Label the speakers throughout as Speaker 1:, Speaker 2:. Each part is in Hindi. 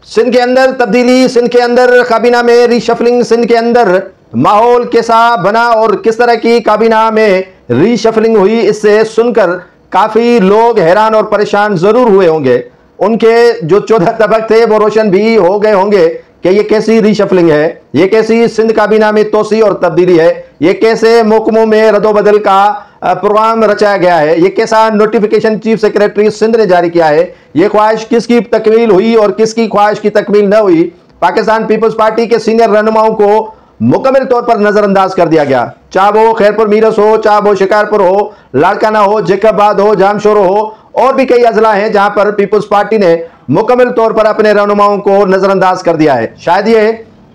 Speaker 1: सिंध के अंदर तब्दीली, सिंध के अंदर काबीना में रीशफलिंग, सिंध के अंदर माहौल कैसा बना और किस तरह की काबीना में रीशफलिंग हुई, इससे सुनकर काफी लोग हैरान और परेशान जरूर हुए होंगे। उनके जो 14 तबक थे वो रोशन भी हो गए होंगे कि ये कैसी रीशफलिंग है, ये कैसी सिंध काबीना में तोसी और तब्दीली है, ये कैसे महकमों में रद्दोबदल का प्रोग्राम रचाया गया है, ये कैसा नोटिफिकेशन चीफ सेक्रेटरी सिंध ने जारी किया है, ये ख्वाहिश किसकी तकमील हुई और किसकी ख्वाहिश की तकमील न हुई। पाकिस्तान पीपल्स पार्टी के सीनियर रहनुमाओं को मुकम्मल तौर पर नजरअंदाज कर दिया गया, चाहे वो खैरपुर मीरस हो, चाहे वो शिकारपुर हो, लाड़काना हो, जैकबाद हो, जामशोरो हो, और भी कई अजला हैं जहां पर पीपल्स पार्टी ने मुकम्मल तौर पर अपने रहनुमाओं को नजरअंदाज कर दिया है। शायद ये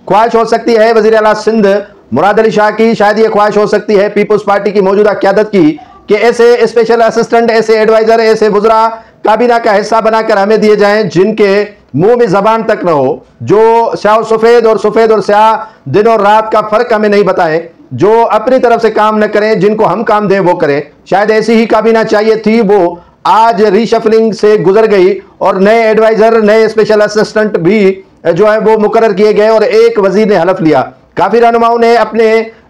Speaker 1: ख्वाहिश हो सकती है वजीर आला सिंध मुराद अली शाह की, शायद ये ख्वाहिश हो सकती है पीपल्स पार्टी की मौजूदा क़यादत की कि ऐसे स्पेशल असिस्टेंट, ऐसे एडवाइजर, ऐसे वज़रा काबीना का हिस्सा बनाकर हमें दिए जाएं जिनके मुंह में जबान तक न हो, जो स्याह सफेद और स्याह दिन और रात का फर्क हमें नहीं बताएं, जो अपनी तरफ से काम न करें, जिनको हम काम दें वो करें। शायद ऐसी ही काबीना चाहिए थी, वो आज रीशफलिंग से गुजर गई और नए एडवाइजर, नए स्पेशल असिस्टेंट भी जो है वो मुकर्रर किए गए और एक वजीर ने हलफ लिया। काफी रहनुमाओं ने अपने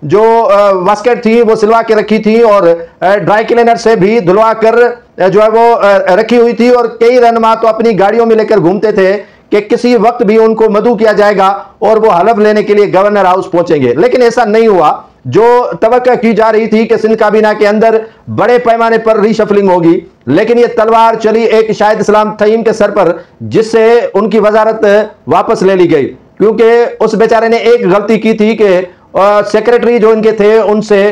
Speaker 1: जो बास्केट थी वो सिलवा के रखी थी और ड्राई क्लीनर से भी धुलवा कर जो है वो रखी हुई थी, और कई रहनुमा तो अपनी गाड़ियों में लेकर घूमते थे कि किसी वक्त भी उनको मदऊ किया जाएगा और वो हलफ लेने के लिए गवर्नर हाउस पहुंचेंगे। लेकिन ऐसा नहीं हुआ। जो तवक्का की जा रही थी कि सिंध काबीना के अंदर बड़े पैमाने पर रीशफलिंग होगी, लेकिन ये तलवार चली एक शाहिद इस्लाम थईम के सर पर, जिससे उनकी वजारत वापस ले ली गई, क्योंकि उस बेचारे ने एक गलती की थी कि सेक्रेटरी जो इनके थे उनसे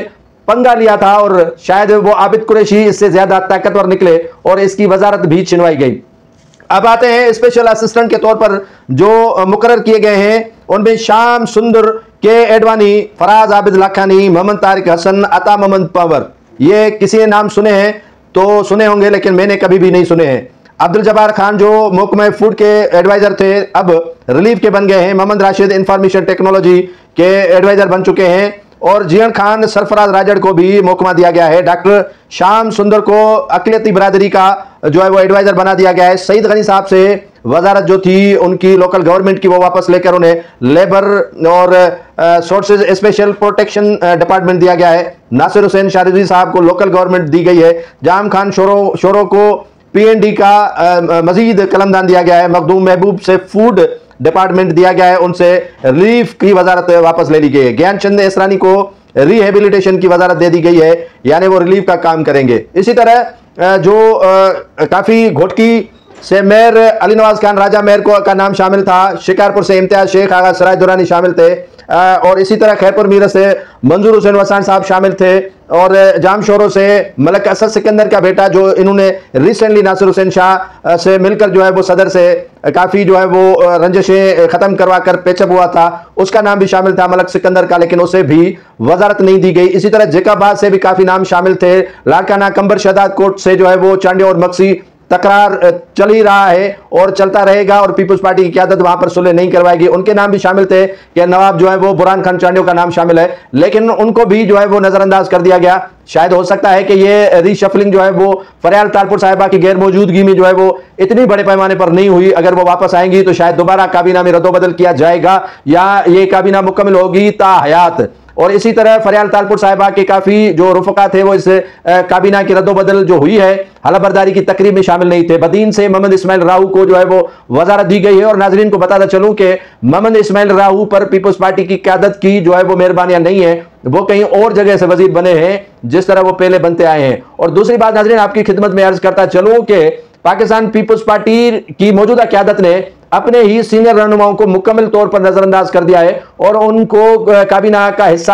Speaker 1: पंगा लिया था और शायद वो आबिद कुरैशी इससे ज्यादा ताकतवर निकले और इसकी वजारत भी छिनवाई गई। अब आते हैं स्पेशल असिस्टेंट के तौर पर जो मुकर्रर किए गए हैं, उनमें शाम सुंदर के एडवानी, फराज आबिद लाखानी, मोहम्मद तारिक हसन, अता मोहम्मद पंवर। ये किसी ने नाम सुने हैं तो सुने होंगे, लेकिन मैंने कभी भी नहीं सुने हैं। अब्दुल जब्बार खान जो महकमा फूड के एडवाइजर थे अब रिलीफ के बन गए हैं। मोहम्मद राशिद इंफॉर्मेशन टेक्नोलॉजी के एडवाइजर बन चुके हैं और जियन खान सरफराज राजड़ को भी महकमा दिया गया है। डॉक्टर शाम सुंदर को अकलियती बरादरी का जो है वो एडवाइजर बना दिया गया है। सईद गनी साहब से वजारत जो थी उनकी लोकल गवर्नमेंट की वो वापस लेकर उन्हें लेबर और सोर्सेज स्पेशल प्रोटेक्शन डिपार्टमेंट दिया गया है। नासिर हुसैन शारिजी साहब को लोकल गवर्नमेंट दी गई है। जाम खान शोरो को PND का मजीद कलमदान दिया गया है। मखदूम महबूब से फूड डिपार्टमेंट दिया गया है, उनसे रिलीफ की वजारत वापस ले ली गई है। ज्ञान चंद इसरानी को रिहेबिलिटेशन की वजारत दे दी गई है, यानी वो रिलीफ का काम करेंगे। इसी तरह जो काफी घोटकी से मेयर अली नवाज खान राजा मेयर का नाम शामिल था। शिकारपुर से इम्तियाज शेख आगा सराय दुरानी शामिल थे और इसी तरह खैरपुर मीरस से मंजूर हुसैन वसान साहब शामिल थे और जामशोरो से मलक असद सिकंदर का बेटा जो इन्होंने रिसेंटली नासिर हुसैन शाह से मिलकर जो है वो सदर से काफी जो है वो रंजिशें खत्म करवा कर पेचअप हुआ था, उसका नाम भी शामिल था मलक सिकंदर का, लेकिन उसे भी वजारत नहीं दी गई। इसी तरह जैकाबाद से भी काफी नाम शामिल थे। लाड़काना कंबर शहदाद कोर्ट से जो है वो चांडिया और मक्सी तकरार चल ही रहा है और चलता रहेगा और पीपल्स पार्टी की क़यादत वहां पर सुलह नहीं करवाएगी। उनके नाम भी शामिल थे कि नवाब जो है वो बुरहान खान चांडियों का नाम शामिल है, लेकिन उनको भी जो है वो नजरअंदाज कर दिया गया। शायद हो सकता है कि ये रीशफलिंग जो है वो फरियाल तारपुर साहिबा की गैर मौजूदगी में जो है वो इतनी बड़े पैमाने पर नहीं हुई। अगर वो वापस आएंगी तो शायद दोबारा काबीना में रद्दोबदल किया जाएगा या ये काबीना मुकम्मल होगी ता हयात। और इसी तरह फरियाल तारपुर साहिबा के काफी जो रुफका थे वो इस काबीना की रद्दोबदल जो हुई है हलफबरदारी की तकरीब में शामिल नहीं थे। बदीन से मोहम्मद इस्माइल राहू को जो है वो वजारत दी गई है और नाजरीन को बताता चलूं कि मोहम्मद इस्माइल राहू पर पीपल्स पार्टी की क़यादत की जो है वो मेहरबानियां नहीं है, वो कहीं और जगह से वजीर बने हैं जिस तरह वो पहले बनते आए हैं। और दूसरी बात नाजरीन आपकी खिदमत में अर्ज करता चलूं कि पाकिस्तान पीपल्स पार्टी की मौजूदा क़यादत ने अपने ही सीनियर रहनुमाओं को मुकम्मल तौर पर नजरअंदाज कर दिया है और उनको काबीना का हिस्सा